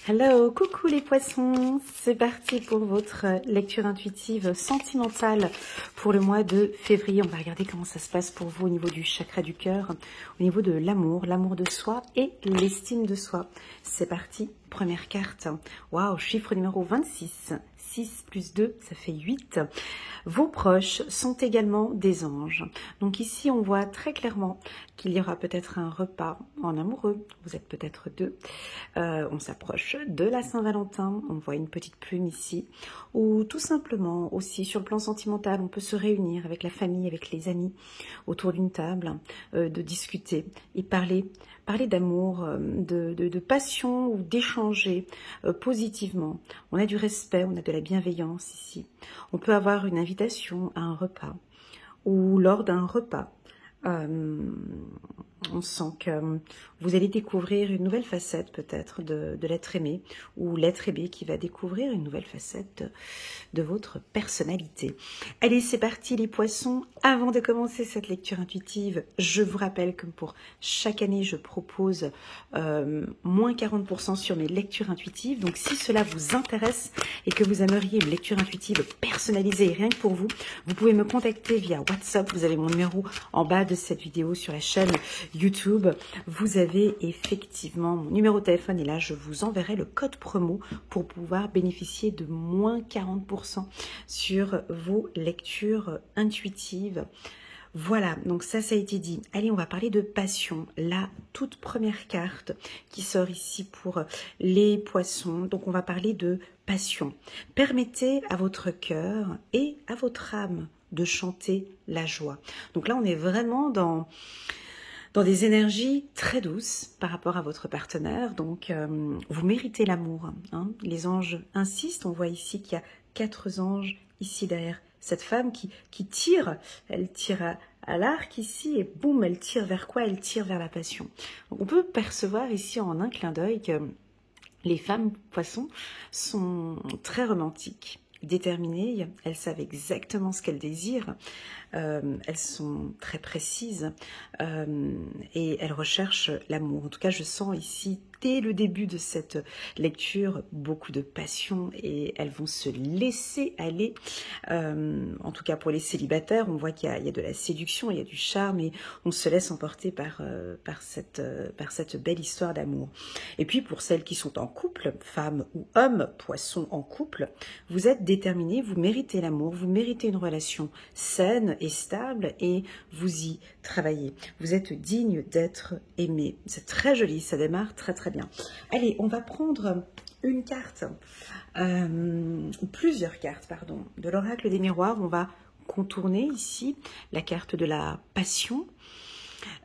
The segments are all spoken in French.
Hello, coucou les poissons, c'est parti pour votre lecture intuitive sentimentale pour le mois de février. On va regarder comment ça se passe pour vous au niveau du chakra du cœur, au niveau de l'amour de soi et l'estime de soi. C'est parti, première carte. Waouh, chiffre numéro 26. 6 plus 2, ça fait 8. Vos proches sont également des anges. Donc ici, on voit très clairement qu'il y aura peut-être un repas en amoureux. Vous êtes peut-être deux. On s'approche de la Saint-Valentin. On voit une petite plume ici. Ou tout simplement, aussi sur le plan sentimental, on peut se réunir avec la famille, avec les amis, autour d'une table, de discuter et parler d'amour, de passion ou d'échanger positivement. On a du respect, on a de la bienveillance ici. On peut avoir une invitation à un repas ou lors d'un repas. On sent que vous allez découvrir une nouvelle facette peut-être de l'être aimé ou l'être aimé qui va découvrir une nouvelle facette de votre personnalité. Allez, c'est parti les poissons. Avant de commencer cette lecture intuitive, je vous rappelle que pour chaque année, je propose moins 40% sur mes lectures intuitives. Donc si cela vous intéresse et que vous aimeriez une lecture intuitive personnalisée rien que pour vous, vous pouvez me contacter via WhatsApp. Vous avez mon numéro en bas de cette vidéo sur la chaîne YouTube. Vous avez effectivement mon numéro de téléphone et là, je vous enverrai le code promo pour pouvoir bénéficier de moins 40% sur vos lectures intuitives. Voilà, donc ça a été dit. Allez, on va parler de passion. La toute première carte qui sort ici pour les poissons. Donc, on va parler de passion. Permettez à votre cœur et à votre âme de chanter la joie. Donc là, on est vraiment dans des énergies très douces par rapport à votre partenaire. Donc, vous méritez l'amour. Hein. Les anges insistent. On voit ici qu'il y a 4 anges ici derrière cette femme qui tire. Elle tire à l'arc ici et boum, elle tire vers quoi? Elle tire vers la passion. Donc, on peut percevoir ici en un clin d'œil que les femmes poissons sont très romantiques, déterminées, elles savent exactement ce qu'elles désirent, elles sont très précises et elles recherchent l'amour. En tout cas, je sens ici, dès le début de cette lecture, beaucoup de passion et elles vont se laisser aller. En tout cas, pour les célibataires, on voit qu'il y a de la séduction, il y a du charme et on se laisse emporter par cette belle histoire d'amour. Et puis, pour celles qui sont en couple, femmes ou hommes, poissons en couple, vous êtes déterminés, vous méritez l'amour, vous méritez une relation saine et stable et vous y travaillez. Vous êtes digne d'être aimé. C'est très joli, ça démarre très très bien. Allez, on va prendre une carte, ou plusieurs cartes, pardon, de l'oracle des miroirs. On va contourner ici la carte de la passion.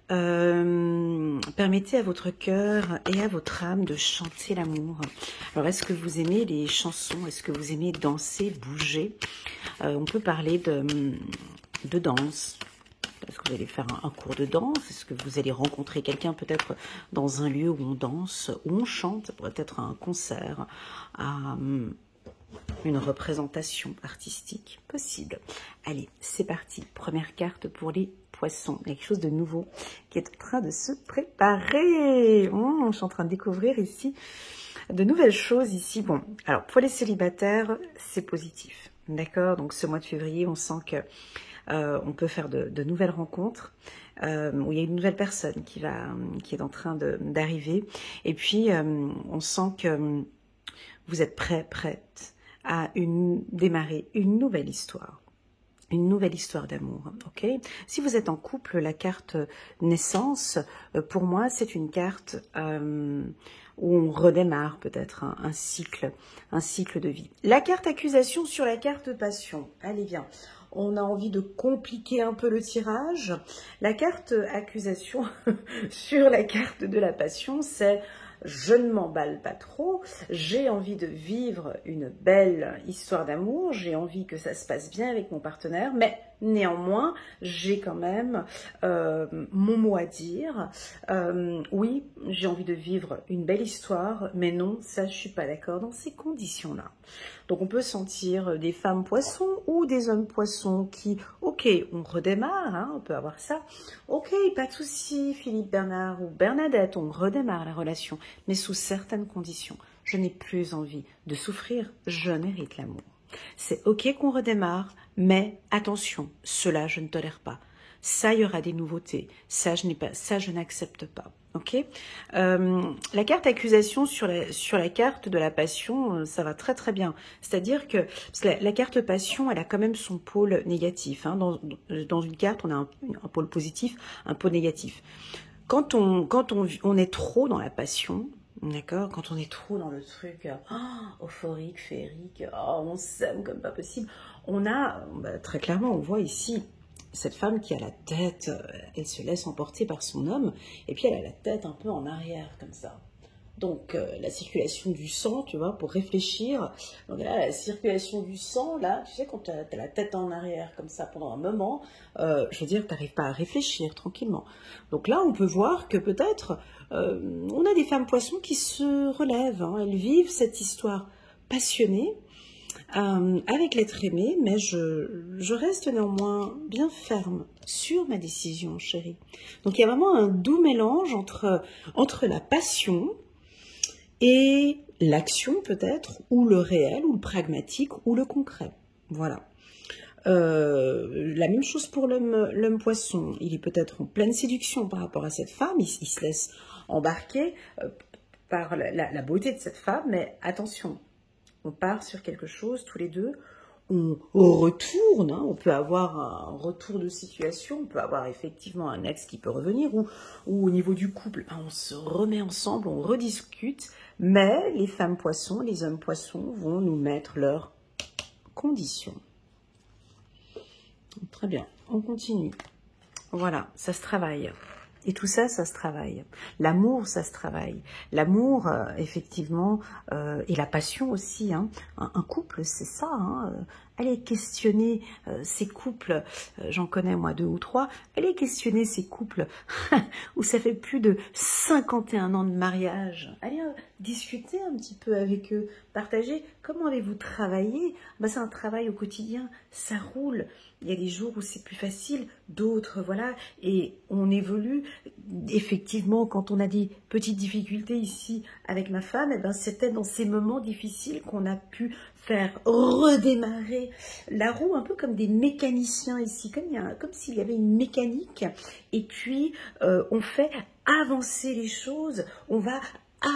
Permettez à votre cœur et à votre âme de chanter l'amour. Alors, est-ce que vous aimez les chansons? Est-ce que vous aimez danser, bouger? On peut parler de danse. Est-ce que vous allez faire un cours de danse? Est-ce que vous allez rencontrer quelqu'un peut-être dans un lieu où on danse, où on chante? Ça pourrait être un concert, une représentation artistique possible. Allez, c'est parti. Première carte pour les poissons. Il y a quelque chose de nouveau qui est en train de se préparer. Je suis en train de découvrir ici de nouvelles choses ici. Bon, alors pour les célibataires, c'est positif. D'accord? Donc ce mois de février, on sent que on peut faire de nouvelles rencontres où il y a une nouvelle personne qui est en train d'arriver. Et puis, on sent que vous êtes prête à démarrer une nouvelle histoire. Une nouvelle histoire d'amour, ok? Si vous êtes en couple, la carte naissance, pour moi, c'est une carte où on redémarre peut-être un cycle de vie. La carte accusation sur la carte passion. Allez, viens. On a envie de compliquer un peu le tirage. La carte accusation sur la carte de la passion, c'est « je ne m'emballe pas trop, j'ai envie de vivre une belle histoire d'amour, j'ai envie que ça se passe bien avec mon partenaire, mais néanmoins, j'ai quand même mon mot à dire. Oui, j'ai envie de vivre une belle histoire, mais non, ça, je suis pas d'accord dans ces conditions-là. » Donc, on peut sentir des femmes poissons ou des hommes poissons qui, ok, on redémarre, hein, on peut avoir ça. Ok, pas de souci, Philippe Bernard ou Bernadette, on redémarre la relation, mais sous certaines conditions. je n'ai plus envie de souffrir, je mérite l'amour. C'est ok qu'on redémarre, mais attention, cela je ne tolère pas. Ça, il y aura des nouveautés. Ça, je n'accepte pas. Ok. La carte accusation sur la carte de la passion, ça va très très bien. C'est-à-dire que la carte passion, elle a quand même son pôle négatif. Hein. Dans une carte, on a un pôle positif, un pôle négatif. Quand on est trop dans la passion, d'accord, quand on est trop dans le truc euphorique, féerique, on s'aime comme pas possible, on a, très clairement, on voit ici cette femme qui a la tête, elle se laisse emporter par son homme, et puis elle a la tête un peu en arrière, comme ça. Donc, la circulation du sang, tu vois, pour réfléchir. Donc là, la circulation du sang, là, tu sais, quand tu as la tête en arrière, comme ça, pendant un moment, je veux dire, tu n'arrives pas à réfléchir tranquillement. Donc là, on peut voir que peut-être, on a des femmes poissons qui se relèvent, hein, elles vivent cette histoire passionnée, avec l'être aimé, mais je reste néanmoins bien ferme sur ma décision, chérie. Donc il y a vraiment un doux mélange entre la passion et l'action peut-être, ou le réel, ou le pragmatique, ou le concret. Voilà. La même chose pour l'homme poisson. Il est peut-être en pleine séduction par rapport à cette femme, il se laisse embarquer par la beauté de cette femme, mais attention, on part sur quelque chose tous les deux, on retourne, hein, on peut avoir un retour de situation, on peut avoir effectivement un ex qui peut revenir, ou au niveau du couple, on se remet ensemble, on rediscute, mais les femmes poissons, les hommes poissons vont nous mettre leurs conditions. Très bien, on continue. Voilà, ça se travaille. Et tout ça, ça se travaille. L'amour, ça se travaille. L'amour, effectivement, et la passion aussi. Hein. Un couple, c'est ça. Hein. Allez questionner ces couples, j'en connais moi 2 ou 3, allez questionner ces couples où ça fait plus de 51 ans de mariage. Allez discuter un petit peu avec eux, partager comment avez-vous travaillé. C'est un travail au quotidien, ça roule. Il y a des jours où c'est plus facile, d'autres, voilà, et on évolue. Effectivement, quand on a des petites difficultés ici avec ma femme, c'était dans ces moments difficiles qu'on a pu faire redémarrer la roue, un peu comme des mécaniciens ici, comme s'il y avait une mécanique, et puis on fait avancer les choses, on va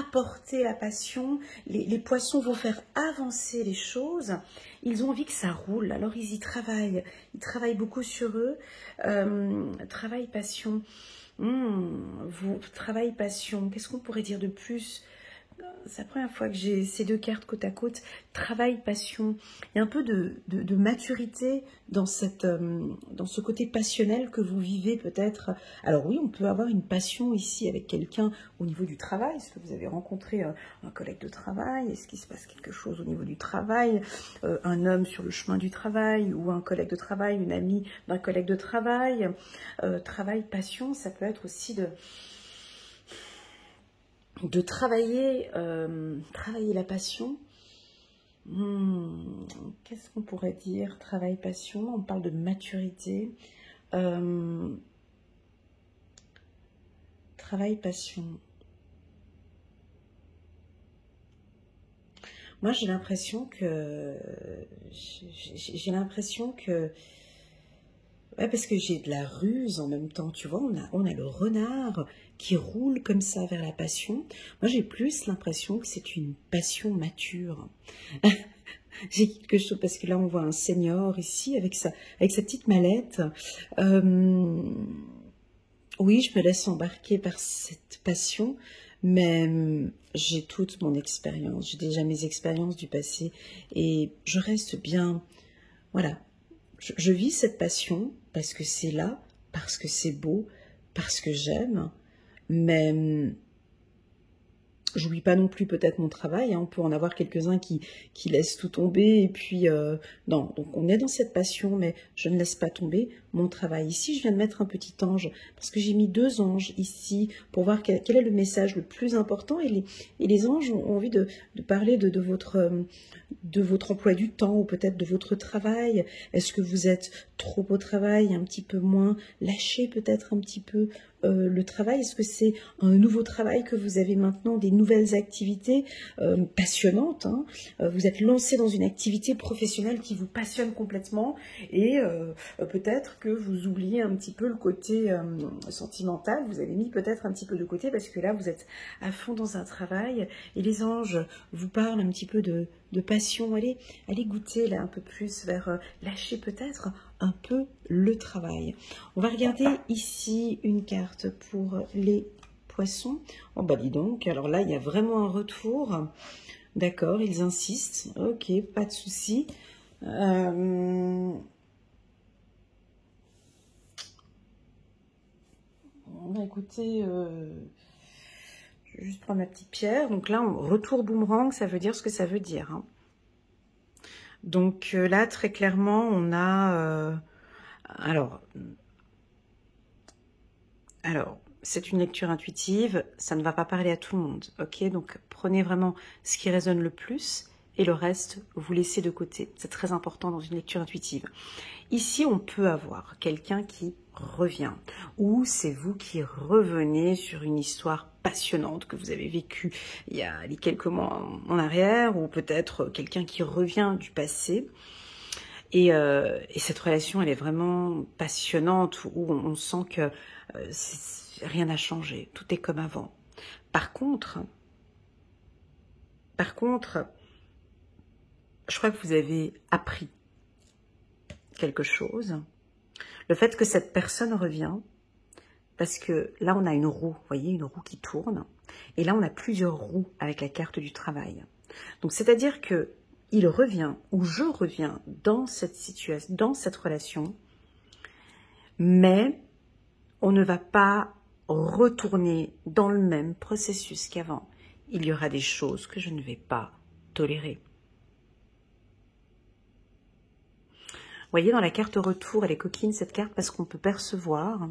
apporter la passion, les poissons vont faire avancer les choses, ils ont envie que ça roule, alors ils travaillent beaucoup sur eux, travail passion, travail passion, qu'est-ce qu'on pourrait dire de plus? C'est la première fois que j'ai ces 2 cartes côte à côte, travail, passion. Il y a un peu de maturité dans ce côté passionnel que vous vivez peut-être. Alors oui, on peut avoir une passion ici avec quelqu'un au niveau du travail. Est-ce que vous avez rencontré un collègue de travail? Est-ce qu'il se passe quelque chose au niveau du travail? Un homme sur le chemin du travail ou un collègue de travail, une amie d'un collègue de travail. Travail, passion, ça peut être aussi de travailler la passion. Qu'est-ce qu'on pourrait dire? Travail, passion, on parle de maturité. Travail, passion. Moi, j'ai l'impression que... Ouais, parce que j'ai de la ruse en même temps, tu vois, on a le renard qui roule comme ça vers la passion. Moi, j'ai plus l'impression que c'est une passion mature. J'ai quelque chose, parce que là, on voit un senior ici avec sa petite mallette. Oui, je me laisse embarquer par cette passion, mais j'ai toute mon expérience, j'ai déjà mes expériences du passé, et je reste bien, voilà. Je vis cette passion parce que c'est là, parce que c'est beau, parce que j'aime, mais j'oublie pas non plus peut-être mon travail. Hein. On peut en avoir quelques-uns qui laissent tout tomber, et puis non, donc on est dans cette passion, mais je ne laisse pas tomber mon travail. Ici, je viens de mettre un petit ange, parce que j'ai mis 2 anges ici, pour voir quel est le message le plus important, et les anges ont envie de parler de votre emploi du temps, ou peut-être de votre travail. Est-ce que vous êtes trop au travail, un petit peu moins, lâché peut-être un petit peu le travail? Est-ce que c'est un nouveau travail que vous avez maintenant, des nouvelles activités passionnantes, hein? Vous êtes lancé dans une activité professionnelle qui vous passionne complètement et peut-être que vous oubliez un petit peu le côté sentimental. Vous avez mis peut-être un petit peu de côté parce que là, vous êtes à fond dans un travail et les anges vous parlent un petit peu de passion. Allez goûter là un peu plus vers lâcher peut-être un peu le travail. On va regarder ici une carte pour les poissons. Oh bah dis donc, alors là il y a vraiment un retour. D'accord, ils insistent. Ok, pas de souci. Bah, écoutez, je vais juste prendre ma petite pierre. Donc là, retour boomerang, ça veut dire ce que ça veut dire, hein. Donc là, très clairement, on a... Alors, c'est une lecture intuitive, ça ne va pas parler à tout le monde, ok? Donc, prenez vraiment ce qui résonne le plus et le reste, vous laissez de côté. C'est très important dans une lecture intuitive. Ici, on peut avoir quelqu'un qui revient, ou c'est vous qui revenez sur une histoire passionnante que vous avez vécue il y a quelques mois en arrière, ou peut-être quelqu'un qui revient du passé. Et cette relation, elle est vraiment passionnante, où on sent que rien n'a changé, tout est comme avant. Par contre, je crois que vous avez appris quelque chose. Le fait que cette personne revient, parce que là, on a une roue, vous voyez, une roue qui tourne, et là, on a plusieurs roues avec la carte du travail. Donc, c'est-à-dire que il revient, ou je reviens dans cette situation, dans cette relation, mais on ne va pas retourner dans le même processus qu'avant. Il y aura des choses que je ne vais pas tolérer. Vous voyez, dans la carte retour, elle est coquine cette carte parce qu'on peut percevoir.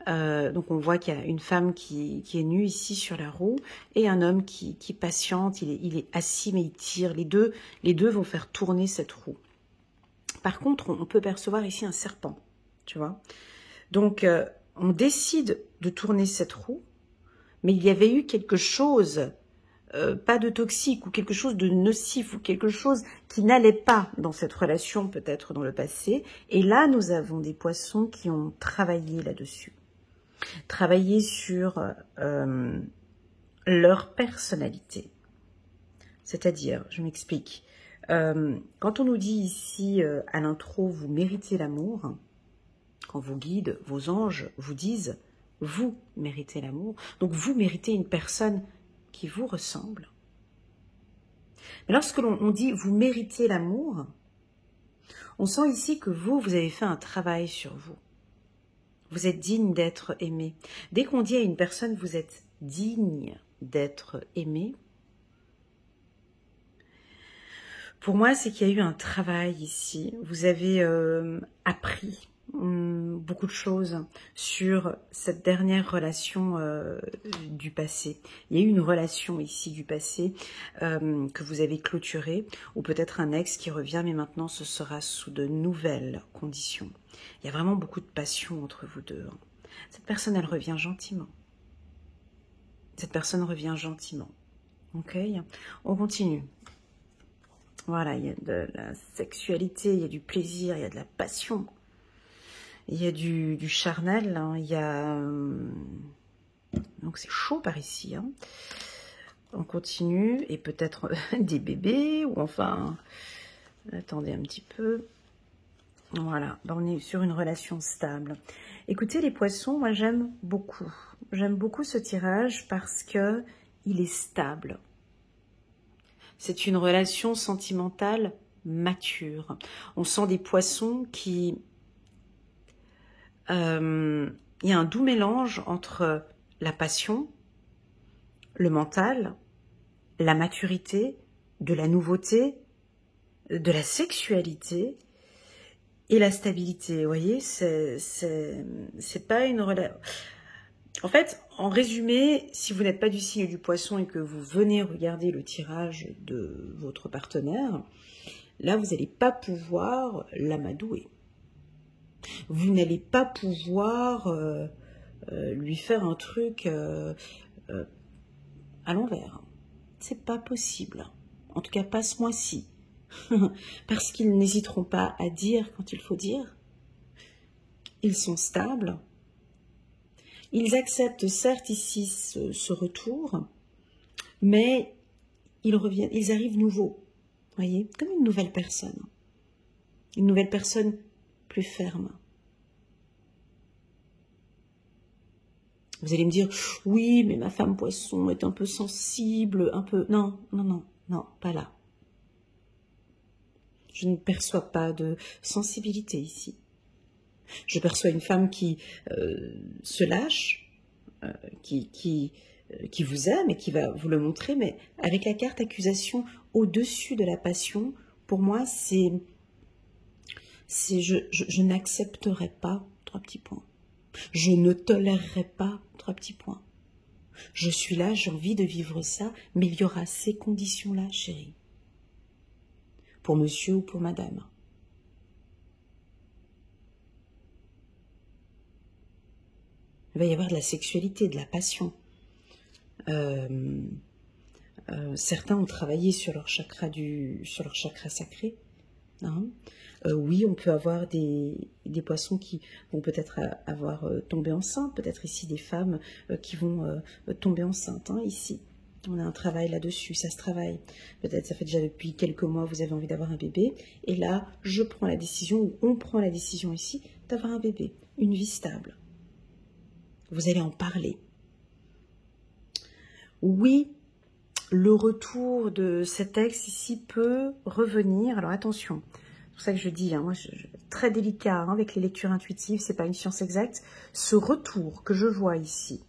Donc on voit qu'il y a une femme qui est nue ici sur la roue et un homme qui patiente, il est assis mais il tire. Les deux vont faire tourner cette roue. Par contre, on peut percevoir ici un serpent, tu vois. Donc on décide de tourner cette roue, mais il y avait eu quelque chose, pas de toxique ou quelque chose de nocif ou quelque chose qui n'allait pas dans cette relation peut-être dans le passé. Et là, nous avons des poissons qui ont travaillé là-dessus. Travailler sur leur personnalité. C'est-à-dire, je m'explique, quand on nous dit ici à l'intro, vous méritez l'amour, quand vos guides, vos anges vous disent, vous méritez l'amour, donc vous méritez une personne qui vous ressemble. Mais lorsque l'on dit, vous méritez l'amour, on sent ici que vous avez fait un travail sur vous. Vous êtes digne d'être aimé. Dès qu'on dit à une personne, vous êtes digne d'être aimé, pour moi, c'est qu'il y a eu un travail ici. Vous avez appris beaucoup de choses sur cette dernière relation du passé. Il y a eu une relation ici du passé que vous avez clôturée, ou peut-être un ex qui revient, mais maintenant ce sera sous de nouvelles conditions. Il y a vraiment beaucoup de passion entre vous deux. Cette personne, elle revient gentiment. Cette personne revient gentiment. Ok, on continue. Voilà, il y a de la sexualité, il y a du plaisir, il y a de la passion. Il y a du charnel, hein, il y a... Donc c'est chaud par ici. Hein. On continue, et peut-être des bébés, ou enfin... Attendez un petit peu. Voilà, on est sur une relation stable. Écoutez les poissons, moi j'aime beaucoup. J'aime beaucoup ce tirage parce que il est stable. C'est une relation sentimentale mature. On sent des poissons qui... il y a un doux mélange entre la passion, le mental, la maturité, de la nouveauté, de la sexualité et la stabilité. Vous voyez, c'est pas une relation... En fait, en résumé, si vous n'êtes pas du signe du poisson et que vous venez regarder le tirage de votre partenaire, là, vous n'allez pas pouvoir l'amadouer. Vous n'allez pas pouvoir lui faire un truc à l'envers. C'est pas possible. En tout cas, pas ce mois-ci. Parce qu'ils n'hésiteront pas à dire quand il faut dire. Ils sont stables. Ils acceptent certes ici ce retour, mais ils reviennent, ils arrivent nouveaux. Voyez, comme une nouvelle personne. Une nouvelle personne plus ferme. Vous allez me dire, oui, mais ma femme poisson est un peu sensible, un peu... Non, non, non, non, pas là. Je ne perçois pas de sensibilité ici. Je perçois une femme qui se lâche, qui vous aime et qui va vous le montrer, mais avec la carte accusation au-dessus de la passion, pour moi, je n'accepterai pas, 3 petits points. Je ne tolérerai pas, 3 petits points. Je suis là, j'ai envie de vivre ça, mais il y aura ces conditions-là, chérie. Pour monsieur ou pour madame. Il va y avoir de la sexualité, de la passion. Certains ont travaillé sur leur chakra sacré. Hein. Oui, on peut avoir des poissons qui vont peut-être avoir tombé enceinte, peut-être ici des femmes qui vont tomber enceintes, hein, ici. On a un travail là-dessus, ça se travaille. Peut-être ça fait déjà depuis quelques mois, vous avez envie d'avoir un bébé, et là, je prends la décision, ou on prend la décision ici, d'avoir un bébé, une vie stable. Vous allez en parler. Oui, le retour de cet ex ici peut revenir. Alors attention, c'est pour ça que je dis, hein, moi, très délicat hein, avec les lectures intuitives, c'est pas une science exacte. Ce retour que je vois ici,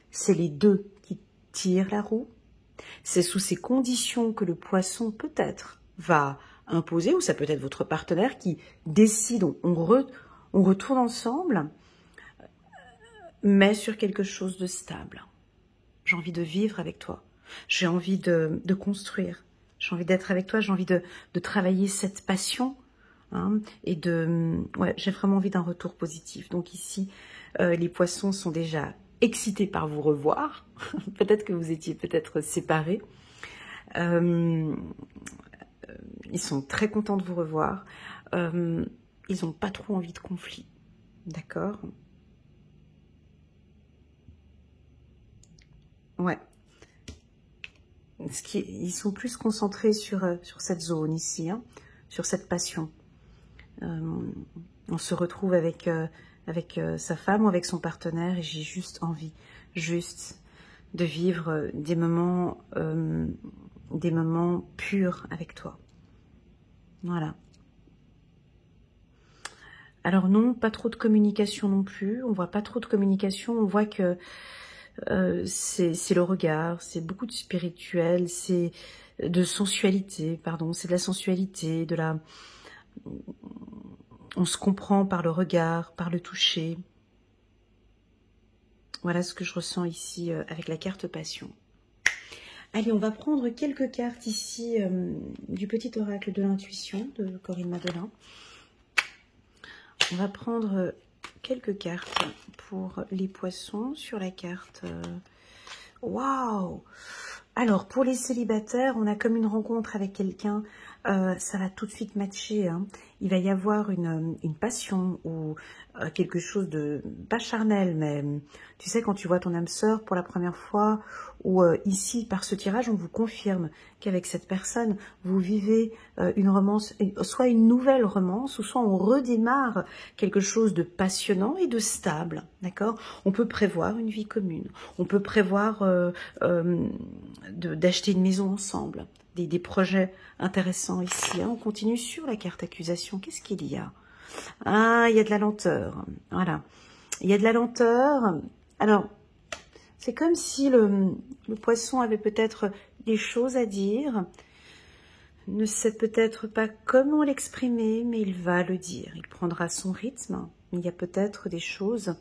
c'est les deux qui tirent la roue. C'est sous ces conditions que le poisson peut-être va imposer, ou ça peut être votre partenaire qui décide, on retourne ensemble, mais sur quelque chose de stable. J'ai envie de vivre avec toi. J'ai envie de construire. J'ai envie d'être avec toi. J'ai envie de travailler cette passion. Hein, et ouais, j'ai vraiment envie d'un retour positif. Donc ici, les poissons sont déjà excités par vous revoir. Peut-être que vous étiez peut-être séparés. Ils sont très contents de vous revoir. Ils n'ont pas trop envie de conflit. D'accord ? Ouais. Ils sont plus concentrés sur cette zone ici, hein, sur cette passion. On se retrouve avec sa femme ou avec son partenaire et j'ai juste envie, de vivre des moments purs avec toi. Voilà. Alors non, pas trop de communication non plus. On voit pas trop de communication. On voit que c'est le regard, c'est beaucoup de spirituel, c'est de sensualité, pardon, c'est de la sensualité, on se comprend par le regard, par le toucher. Voilà ce que je ressens ici avec la carte passion. Allez, on va prendre quelques cartes ici du petit oracle de l'intuition de Corinne Madelin. On va prendre quelques cartes pour les poissons sur la carte. Waouh! Alors, pour les célibataires, on a comme une rencontre avec quelqu'un, ça va tout de suite matcher. Hein. Il va y avoir une passion ou quelque chose de, pas charnel, mais tu sais, quand tu vois ton âme sœur pour la première fois, ou ici, par ce tirage, on vous confirme qu'avec cette personne, vous vivez une romance, soit une nouvelle romance, ou soit on redémarre quelque chose de passionnant et de stable, d'accord? On peut prévoir une vie commune, on peut prévoir d'acheter une maison ensemble, des projets intéressants ici. Hein. On continue sur la carte accusation. Qu'est-ce qu'il y a? Ah, il y a de la lenteur. Voilà. Il y a de la lenteur. Alors, c'est comme si le poisson avait peut-être des choses à dire, ne sait peut-être pas comment l'exprimer, mais il va le dire. Il prendra son rythme. Il y a peut-être des choses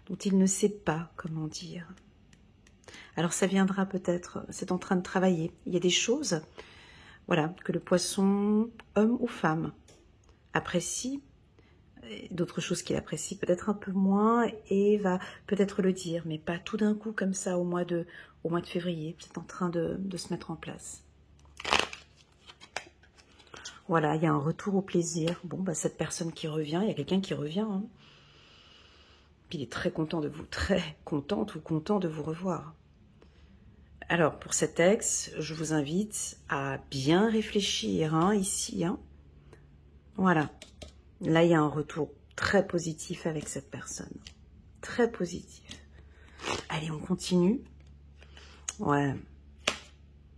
dont il ne sait pas comment dire. Alors ça viendra peut-être, c'est en train de travailler. Il y a des choses, voilà, que le poisson, homme ou femme, apprécie d'autres choses qu'il apprécie peut-être un peu moins et va peut-être le dire, mais pas tout d'un coup comme ça au mois de février. C'est en train de se mettre en place. Voilà, il y a un retour au plaisir. Bon, bah, cette personne qui revient, il y a quelqu'un qui revient. Hein. Puis il est très content de vous, très contente ou content de vous revoir. Alors, pour cet ex, je vous invite à bien réfléchir hein, ici. Hein. Voilà. Là, il y a un retour très positif avec cette personne. Très positif. Allez, on continue. Ouais.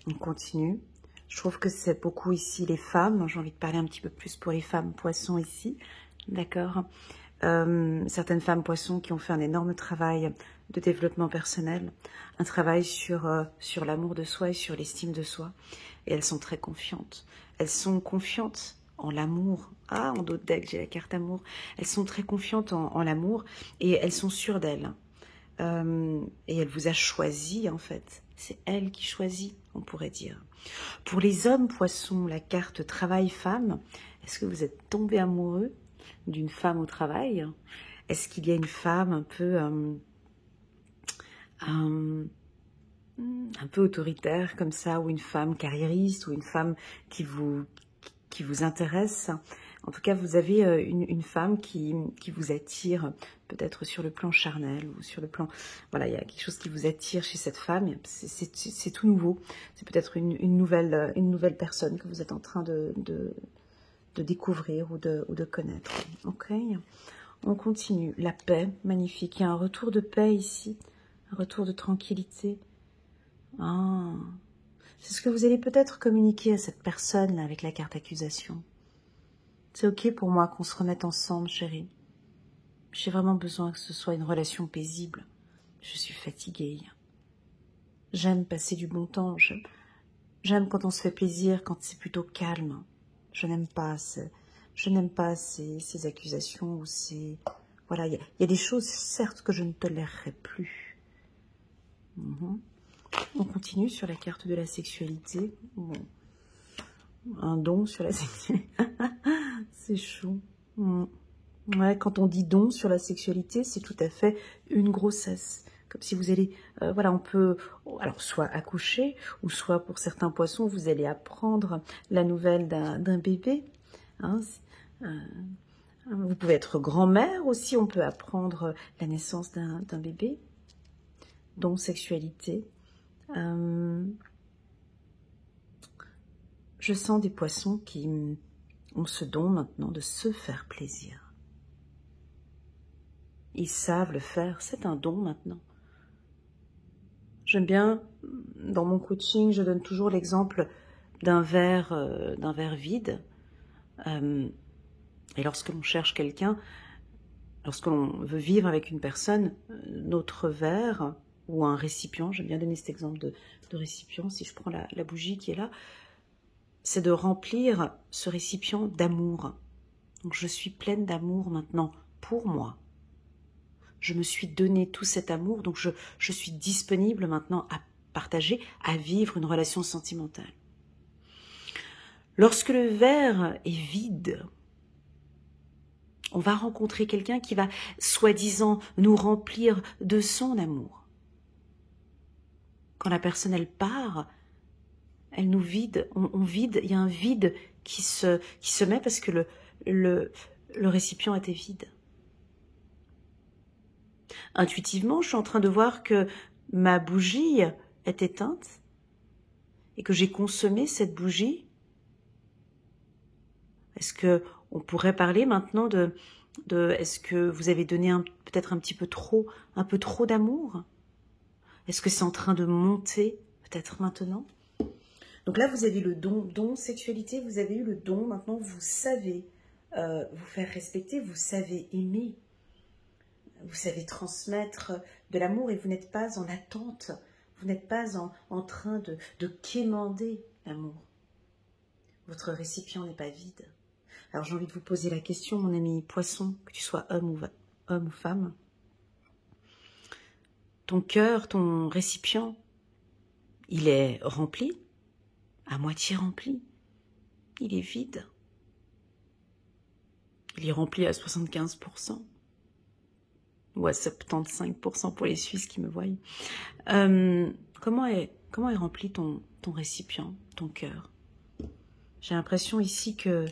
On continue. Je trouve que c'est beaucoup ici les femmes. J'ai envie de parler un petit peu plus pour les femmes poissons ici. D'accord. Certaines femmes poissons qui ont fait un énorme travail de développement personnel. Un travail sur l'amour de soi et sur l'estime de soi. Et elles sont très confiantes. Elles sont confiantes en l'amour. Ah, en d'autres decks, j'ai la carte amour. Elles sont très confiantes en l'amour et elles sont sûres d'elles. Et elle vous a choisi, en fait. C'est elle qui choisit, on pourrait dire. Pour les hommes poissons, la carte travail-femme, est-ce que vous êtes tombé amoureux d'une femme au travail? Est-ce qu'il y a une femme un peu autoritaire comme ça, ou une femme carriériste, ou une femme qui vous intéresse? En tout cas, vous avez une femme qui vous attire, peut-être sur le plan charnel, ou sur le plan... Voilà, il y a quelque chose qui vous attire chez cette femme, c'est tout nouveau. C'est peut-être une nouvelle personne que vous êtes en train de découvrir ou de connaître. Ok, on continue. La paix, magnifique. Il y a un retour de paix ici, un retour de tranquillité. Ah, c'est ce que vous allez peut-être communiquer à cette personne là, avec la carte accusation. C'est ok pour moi qu'on se remette ensemble, chérie. J'ai vraiment besoin que ce soit une relation paisible. Je suis fatiguée. J'aime passer du bon temps. J'aime quand on se fait plaisir, quand c'est plutôt calme. Je n'aime pas ces accusations ou ces... Voilà, il y a des choses, certes, que je ne tolérerai plus. On continue sur la carte de la sexualité. Bon. Un don sur la sexualité. C'est chou. Ouais, quand on dit don sur la sexualité, c'est tout à fait une grossesse. Comme si vous allez, voilà, on peut, alors soit accoucher, ou soit pour certains poissons, vous allez apprendre la nouvelle d'un bébé. Hein, vous pouvez être grand-mère aussi, on peut apprendre la naissance d'un bébé. Don sexualité. Je sens des poissons qui ont ce don maintenant de se faire plaisir. Ils savent le faire, c'est un don maintenant. J'aime bien, dans mon coaching, je donne toujours l'exemple d'un verre vide. Et lorsque l'on cherche quelqu'un, lorsque l'on veut vivre avec une personne, notre verre ou un récipient, j'aime bien donner cet exemple de récipient, si je prends la bougie qui est là, c'est de remplir ce récipient d'amour. Donc je suis pleine d'amour maintenant pour moi. Je me suis donné tout cet amour, donc je suis disponible maintenant à partager, à vivre une relation sentimentale. Lorsque le verre est vide, on va rencontrer quelqu'un qui va soi-disant nous remplir de son amour. Quand la personne elle part, elle nous vide, on vide, il y a un vide qui se met parce que le récipient était vide. Intuitivement, je suis en train de voir que ma bougie est éteinte et que j'ai consommé cette bougie. Est-ce que on pourrait parler maintenant de est-ce que vous avez donné peut-être un peu trop d'amour? Est-ce que c'est en train de monter peut-être maintenant? Donc là, vous avez le don sexualité, vous avez eu le don, maintenant vous savez vous faire respecter, vous savez aimer, vous savez transmettre de l'amour et vous n'êtes pas en attente, vous n'êtes pas en train de quémander l'amour. Votre récipient n'est pas vide. Alors j'ai envie de vous poser la question, mon ami poisson, que tu sois homme ou femme. Ton cœur, ton récipient, il est rempli, à moitié rempli, il est vide. Il est rempli à 75%. Ou à 75% pour les Suisses qui me voient. Comment est rempli ton récipient, ton cœur? J'ai l'impression ici que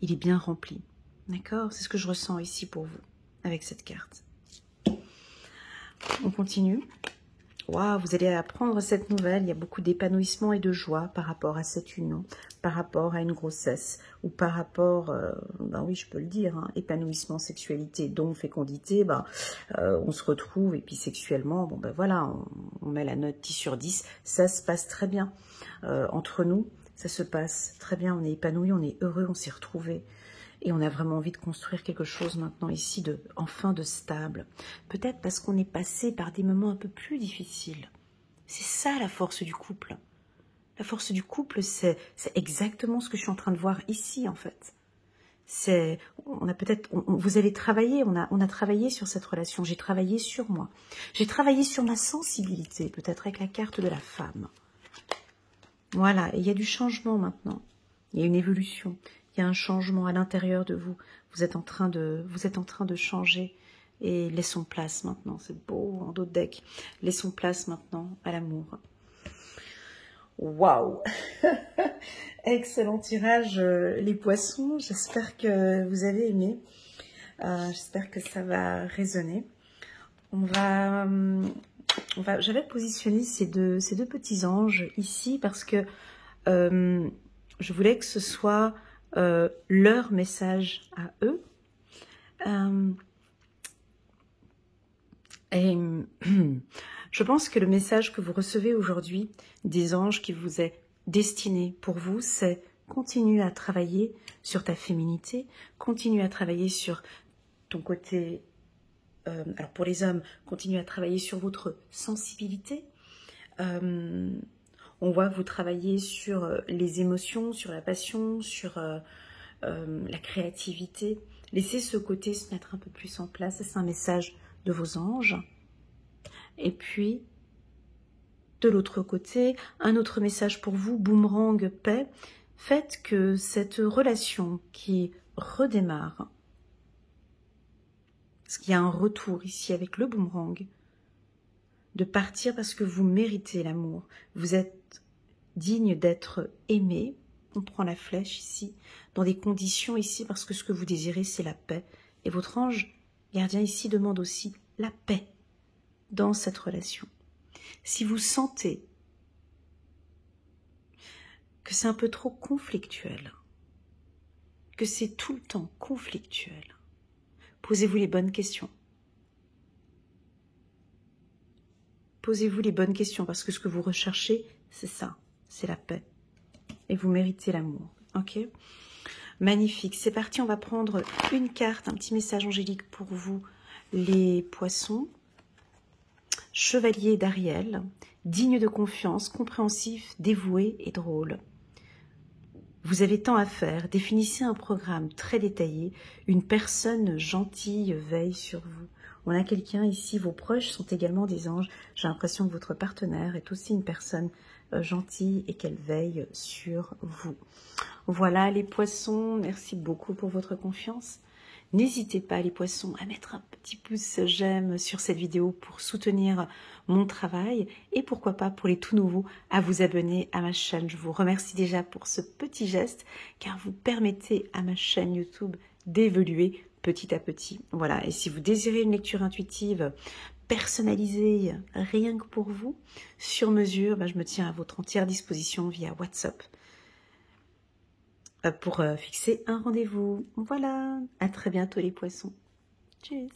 il est bien rempli. D'accord? C'est ce que je ressens ici pour vous, avec cette carte. On continue. Waouh, vous allez apprendre cette nouvelle. Il y a beaucoup d'épanouissement et de joie par rapport à cette union, par rapport à une grossesse, ou par rapport, ben oui, je peux le dire, hein, épanouissement, sexualité, don, fécondité, ben, on se retrouve, et puis sexuellement, bon ben voilà, on met la note 10 sur 10, ça se passe très bien. Entre nous, ça se passe très bien, on est épanoui, on est heureux, on s'est retrouvés. Et on a vraiment envie de construire quelque chose maintenant ici, enfin de stable. Peut-être parce qu'on est passé par des moments un peu plus difficiles. C'est ça la force du couple. La force du couple, c'est exactement ce que je suis en train de voir ici en fait. Vous avez travaillé, on a travaillé sur cette relation. J'ai travaillé sur moi. J'ai travaillé sur ma sensibilité, peut-être avec la carte de la femme. Voilà, et il y a du changement maintenant. Il y a une évolution. Il y a un changement à l'intérieur de vous. Vous êtes en train de changer. Et laissons place maintenant. C'est beau en dos de deck. Laissons place maintenant à l'amour. Waouh. Excellent tirage, les poissons. J'espère que vous avez aimé. J'espère que ça va résonner. J'avais positionné ces deux petits anges ici parce que je voulais que ce soit leur message à eux. Et je pense que le message que vous recevez aujourd'hui des anges qui vous est destiné pour vous, c'est continue à travailler sur ta féminité, continue à travailler sur ton côté, alors pour les hommes, continue à travailler sur votre sensibilité. On voit que vous travaillez sur les émotions, sur la passion, sur la créativité. Laissez ce côté se mettre un peu plus en place. C'est un message de vos anges. Et puis, de l'autre côté, un autre message pour vous, boomerang, paix. Faites que cette relation qui redémarre, parce qu'il y a un retour ici avec le boomerang, de partir parce que vous méritez l'amour. Vous êtes digne d'être aimé. On prend la flèche ici, dans des conditions ici, parce que ce que vous désirez, c'est la paix. Et votre ange gardien ici demande aussi la paix dans cette relation. Si vous sentez que c'est un peu trop conflictuel, que c'est tout le temps conflictuel, posez-vous les bonnes questions. Posez-vous les bonnes questions, parce que ce que vous recherchez, c'est ça, c'est la paix. Et vous méritez l'amour, ok? Magnifique, c'est parti, on va prendre une carte, un petit message angélique pour vous, les poissons. Chevalier d'Ariel, digne de confiance, compréhensif, dévoué et drôle. Vous avez tant à faire, définissez un programme très détaillé, une personne gentille veille sur vous. On a quelqu'un ici, vos proches sont également des anges. J'ai l'impression que votre partenaire est aussi une personne gentille et qu'elle veille sur vous. Voilà les poissons, merci beaucoup pour votre confiance. N'hésitez pas les poissons à mettre un petit pouce j'aime sur cette vidéo pour soutenir mon travail et pourquoi pas pour les tout nouveaux à vous abonner à ma chaîne. Je vous remercie déjà pour ce petit geste car vous permettez à ma chaîne YouTube d'évoluer petit à petit. Voilà, et si vous désirez une lecture intuitive personnalisée rien que pour vous, sur mesure, je me tiens à votre entière disposition via WhatsApp pour fixer un rendez-vous. Voilà, à très bientôt les poissons. Tchuss.